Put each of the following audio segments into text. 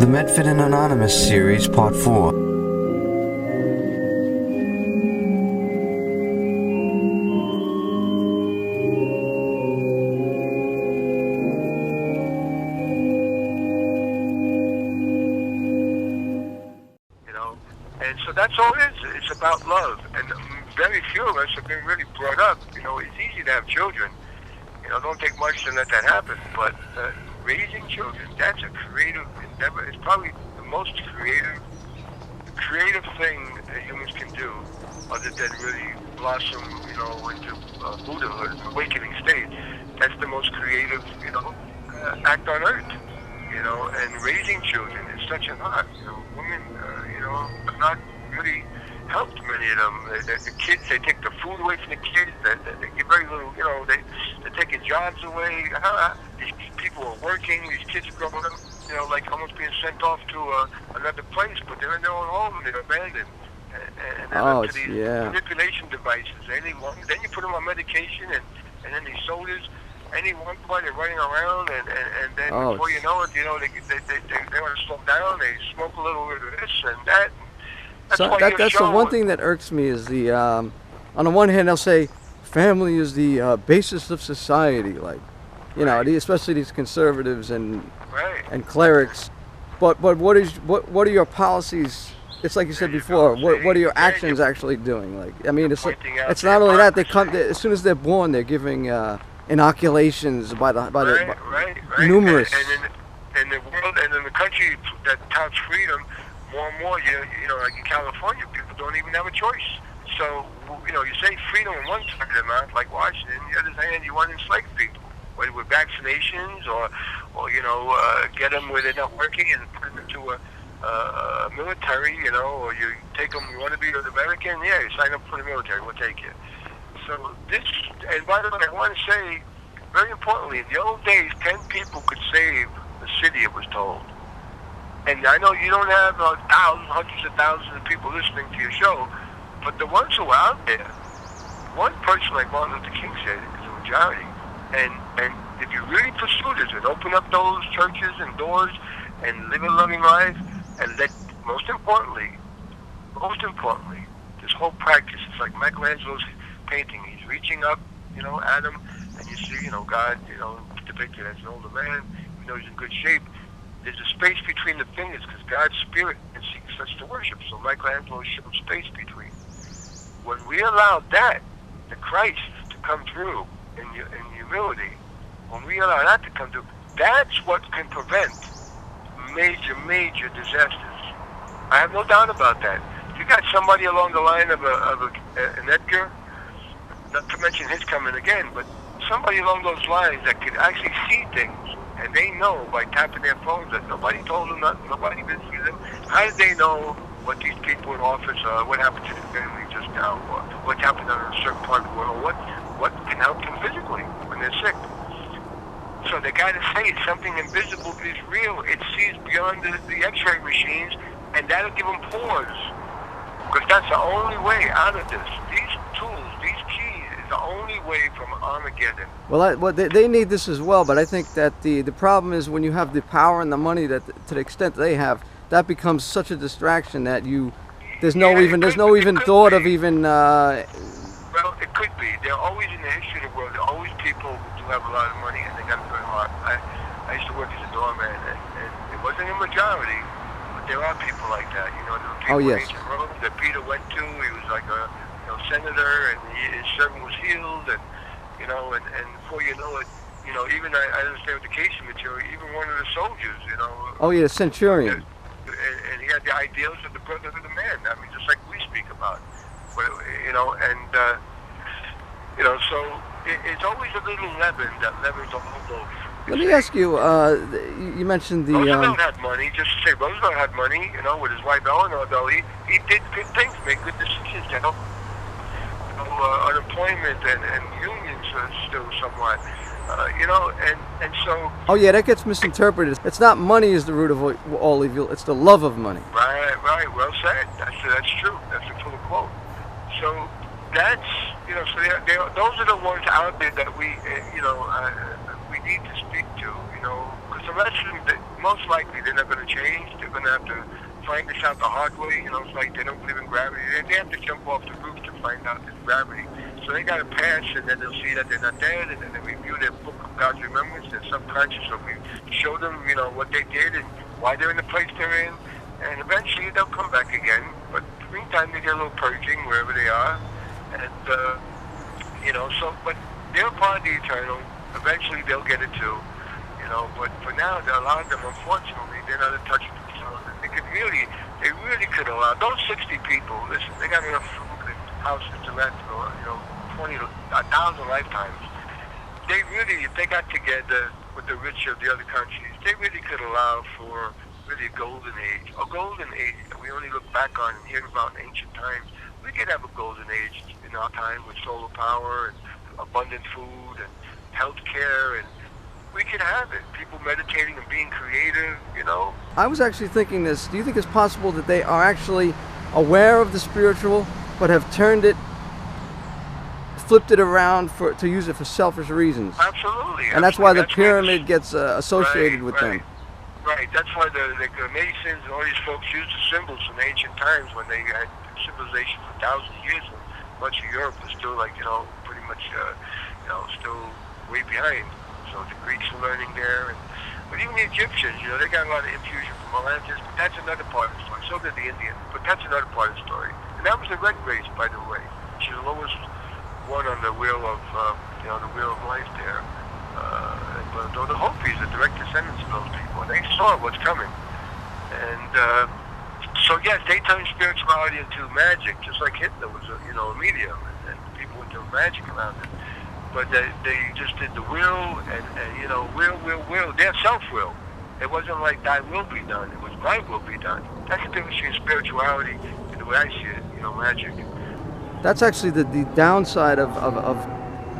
The Medfit and Anonymous Series, Part 4. And so that's all it is. It's about love. And very few of us have been really brought up. It's easy to have children. Don't take much to let that happen. But raising children, that's a creative endeavor. It's probably the most creative thing that humans can do, other than really blossom, into Buddhahood, awakening state. That's the most creative, act on earth. And raising children is such an art. Women, are not really helped, many of them. The kids, they take the food away from the kids. They get very little, they're taking jobs away. These people are working. These kids are growing up, like almost being sent off to another place, but they're in their own home and they're abandoned. And they're up to these manipulation devices. Then you put them on medication, and then these soldiers, any one point they're running around, and then before you know it, they want to slow down. They smoke a little bit of this and that. That's the one thing that irks me is the on the one hand they'll say family is the basis of society, like especially these conservatives and clerics. But what are your policies? It's like you said before. What are your actions actually doing? Like, I mean, it's not only that, they come as soon as they're born, they're giving inoculations by the numerous. And the world and in the country that touts freedom, more and more, like in California, people don't even have a choice. So, you say freedom on one side of the mouth, like Washington, on the other hand, you want to enslave people, whether with vaccinations or get them where they're not working and put them into a military, or you take them, you want to be an American, you sign up for the military, we'll take you. So and by the way, I want to say, very importantly, in the old days, 10 people could save the city, it was told. And I know you don't have thousands, hundreds of thousands of people listening to your show, but the ones who are out there, one person like Martin Luther King said, is a majority. And if you really pursue this and open up those churches and doors and live a loving life, and most importantly, this whole practice, it's like Michelangelo's painting. He's reaching up, Adam, and you see, God, depicted as an older man, even though he's in good shape. There's a space between the fingers because God's spirit seeks us to worship. So Michelangelo showed space between. When we allow that, the Christ, to come through in humility, when we allow that to come through, that's what can prevent major disasters. I have no doubt about that. If you got somebody along the line of an Edgar, not to mention his coming again, but somebody along those lines that could actually see things, and they know by tapping their phones that nobody told them nothing, nobody visited them. How did they know what these people in office what happened to their family just now, or what happened on a certain part of the world, or what can help them physically when they're sick? So they got to say something invisible is real. It sees beyond the X-ray machines, and that'll give them pause. Because that's the only way out of this. These tools, these keys, is the only way from Armageddon. Well, they need this as well, but I think that the problem is when you have the power and the money that to the extent they have, that becomes such a distraction that there's no even thought of even. Well, it could be. There are always in the history of the world. There are always people who do have a lot of money and they got a good heart. I used to work as a doorman, and it wasn't a majority. There are people like that, there were people in ancient Rome that Peter went to. He was like a senator, and his servant was healed, and and before you know it, even I understand with the Casey material, even one of the soldiers, the centurion. And he had the ideals of the brotherhood of man. I mean, just like we speak about, but, so it's always a little leaven that leavens a whole loaf. Let me ask you, you mentioned the... Roosevelt had money, just to say, Roosevelt had money, with his wife Eleanor, though, he did good things, made good decisions to help unemployment and unions still somewhat, and so... Oh yeah, that gets misinterpreted. It's not money is the root of all evil, it's the love of money. Right, well said. That's true. That's a full quote. So that's, so those are the ones out there that we need to speak to, because the rest of them, most likely they're not going to change. They're going to have to find this out the hard way. You know, it's like they don't believe in gravity. They have to jump off the roof to find out there's gravity. So they got to pass, and then they'll see that they're not dead, and then they review their book of God's remembrance, their subconscious. So we show them, you know, what they did and why they're in the place they're in, and eventually they'll come back again. But in the meantime, they get a little purging wherever they are, and you know. So, but they're part of the eternal. Eventually, they'll get it too, you know. But for now, a lot of them, unfortunately, they're not in touch with themselves. And they really could allow those 60 people. Listen, they got enough food and houses to rent for, you know, 1,000 lifetimes. They really, if they got together with the rich of the other countries, they really could allow for really a golden age that we only look back on and hear about in ancient times. We could have a golden age in our time with solar power and abundant food and health care, and we could have it. People meditating and being creative, you know. I was actually thinking this. Do you think it's possible that they are actually aware of the spiritual, but have flipped it around to use it for selfish reasons? Absolutely. And that's why the pyramid gets associated with them. Right. That's why the Masons and all these folks used the symbols in ancient times when they had civilization for thousands of years. And much of Europe was still, like, you know, pretty much, you know, still way behind. So the Greeks were learning there, but even the Egyptians, you know, they got a lot of infusion from Atlantis. But that's another part of the story. So did the Indians, but that's another part of the story. And that was the red race, by the way. She's the lowest one on the wheel of, you know, the wheel of life there. But the Hopis are direct descendants of those people, and they saw what's coming. And so yes, they turned spirituality into magic, just like Hitler was, you know, a medium, and people went to magic around it. But they just did the will, and you know, will. Their self-will. It wasn't like thy will be done. It was my will be done. That's the difference between spirituality and the way I see it, you know, magic. That's actually the downside of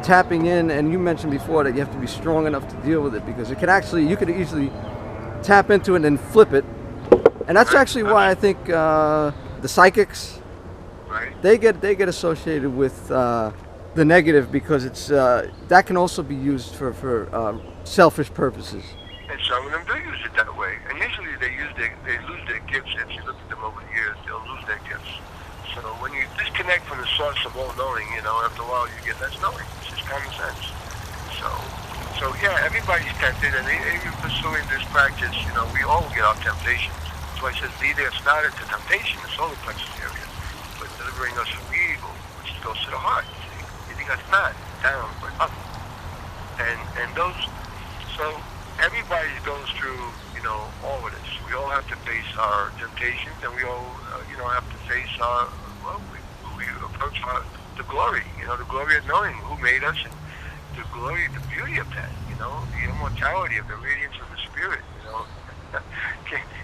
tapping in, and you mentioned before that you have to be strong enough to deal with it, because it can actually, you could easily tap into it and flip it. And that's actually why I think the psychics, they get associated with the negative, because it's that can also be used for selfish purposes. And some of them do use it that way. And usually they lose their gifts. If you look at them over the years, they'll lose their gifts. So when you disconnect from the source of all knowing, you know, after a while you get less knowing. It's just common sense. So yeah, everybody's tempted, and even pursuing this practice, you know, we all get our temptations. That's why it says, "Be there started to temptation," the solar plexus area, but delivering us from evil, which goes to the heart. Leading us not down, but up. And those, so everybody goes through, you know, all of this. We all have to face our temptations, and we all, you know, have to face our, well, we approach the glory, you know, the glory of knowing who made us, and the glory, the beauty of that, you know, the immortality of the radiance of the spirit, you know.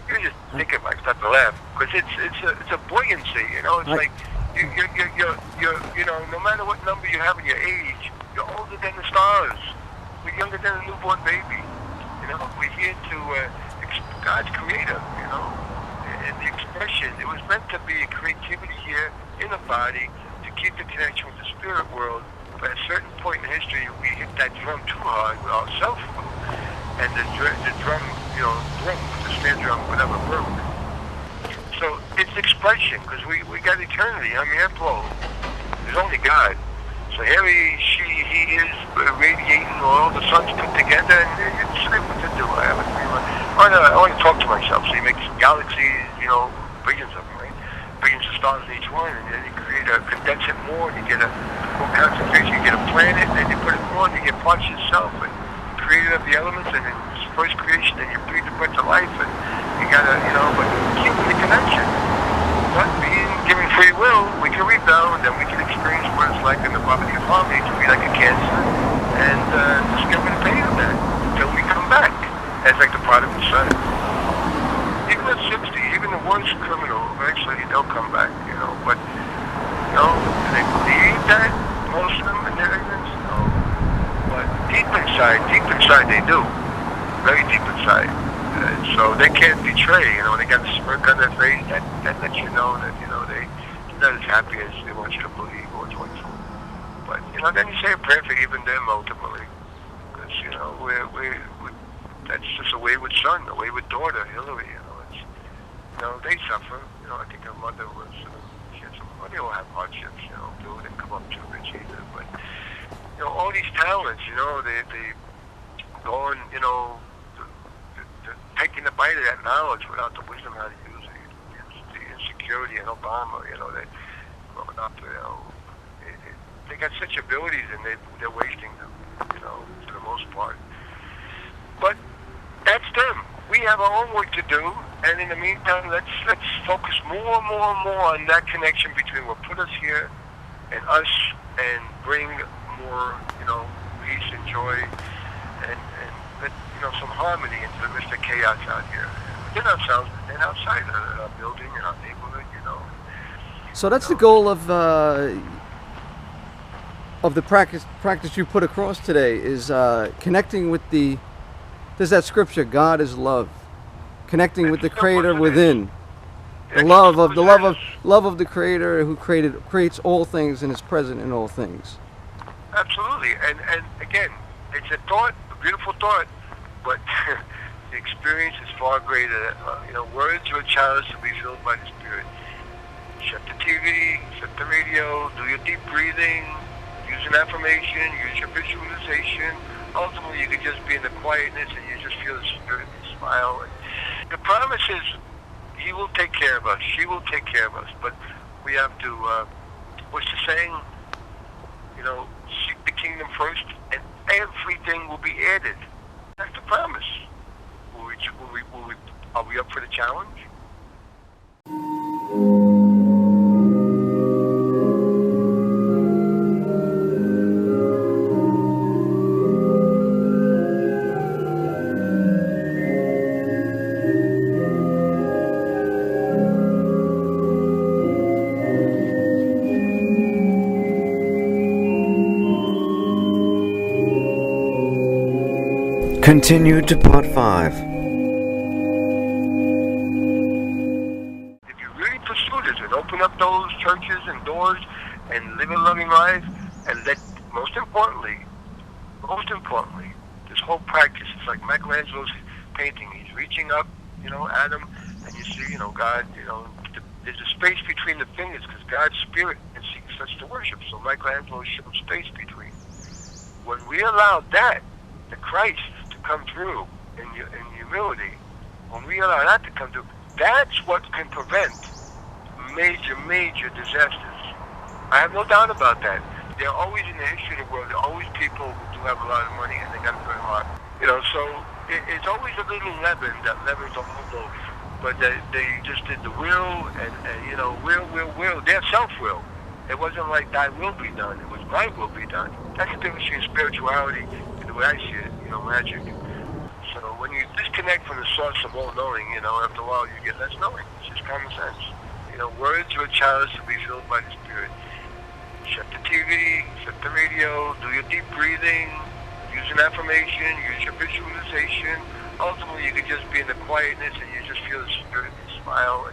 You just think it, I start to laugh, because it's a buoyancy, you know. It's like you're, you know, no matter what number you have in your age, you're older than the stars. We're younger than a newborn baby. You know, we're here to God's creator, you know, and the expression. It was meant to be a creativity here in the body to keep the connection with the spirit world. But at a certain point in history, we hit that drum too hard with our self-will, and the drum, you know, broke, the snare drum, whatever, broke. So it's expression, because we got eternity. I mean, after all, there's only God. So here he is radiating all the suns put together, and it's what to do. I want to talk to myself. So you make some galaxies, you know, billions of them, right? Billions of stars in each one, and then you condense it more, and you get a more concentration. You get a planet, and then you put it more, and you get parts of yourself, and created of the elements, and then it's first creation, and you breathe the breath of life, and you gotta, you know, but keeping the connection. But being given free will, we can rebound, and we can experience what it's like in the body of harmony to be like a cancer, and discover the pain of that until we come back as like the prodigal son. Even at 60, even the worst criminal, eventually they'll come back, you know. But you know, do they believe that? Most of them in their ignorance? No. But deep inside they do. Very deep inside. So they can't betray, you know, they got a smirk on their face, that lets you know that, you know, they're not as happy as they want you to believe or joyful. But, you know, then you say a prayer for even them ultimately. Because, you know, that's just a wayward son, a wayward daughter, Hillary. They suffer. I think her mother was, she had some, they all have hardships, Bill didn't come up too rich either, but, all these talents, they go and, taking the bite of that knowledge without the wisdom how to use it. The insecurity in Obama, they growing up, they got such abilities and they're wasting them, for the most part. But that's them. We have our own work to do, and in the meantime, let's focus more and more and more on that connection between what put us here and us, and bring more, peace and joy, and let, some harmony into the midst of chaos out here. Within ourselves and outside our building and our neighborhood, So that's the goal of the practice you put across today, is connecting with there's that scripture, God is love, connecting with the Creator within, the love of the Creator who creates all things and is present in all things. Absolutely, and again, it's a thought, a beautiful thought, but the experience is far greater. Words are a chalice to be filled by the Spirit. Shut the TV, shut the radio, do your deep breathing, use an affirmation, use your visualization. Ultimately, you can just be in the quietness and you just feel the Spirit and smile. The promise is He will take care of us. She will take care of us. But we have to, what's the saying? Seek the kingdom first and everything will be added. That's the promise. Are we up for the challenge? Continued to Part 5. If you really pursue this and open up those churches and doors and live a loving life, and let, most importantly, this whole practice, it's like Michelangelo's painting. He's reaching up, Adam, and you see, God, there's a space between the fingers because God's spirit and seeks us to worship. So Michelangelo showed space between. When we allow that, the Christ, come through in humility, when we allow that to come through, that's what can prevent major disasters. I have no doubt about that. There are always, in the history of the world, there are always people who do have a lot of money and they got a good heart. So it's always a little leaven that leavens the whole loaf. But they just did the will and will. Their self-will. It wasn't like thy will be done. It was my will be done. That's the difference between spirituality and the way I see it, magic. So when you disconnect from the source of all knowing, after a while you get less knowing. It's just common sense. Words are a chalice to be filled by the Spirit. Shut the TV, shut the radio, do your deep breathing, use an affirmation, use your visualization. Ultimately, you can just be in the quietness and you just feel the Spirit and smile.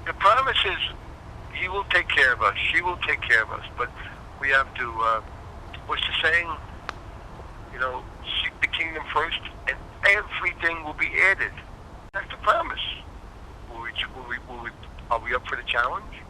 The promise is He will take care of us. She will take care of us. But we have to, what's the saying? Seek the kingdom first and everything will be added. That's the promise. Are we up for the challenge?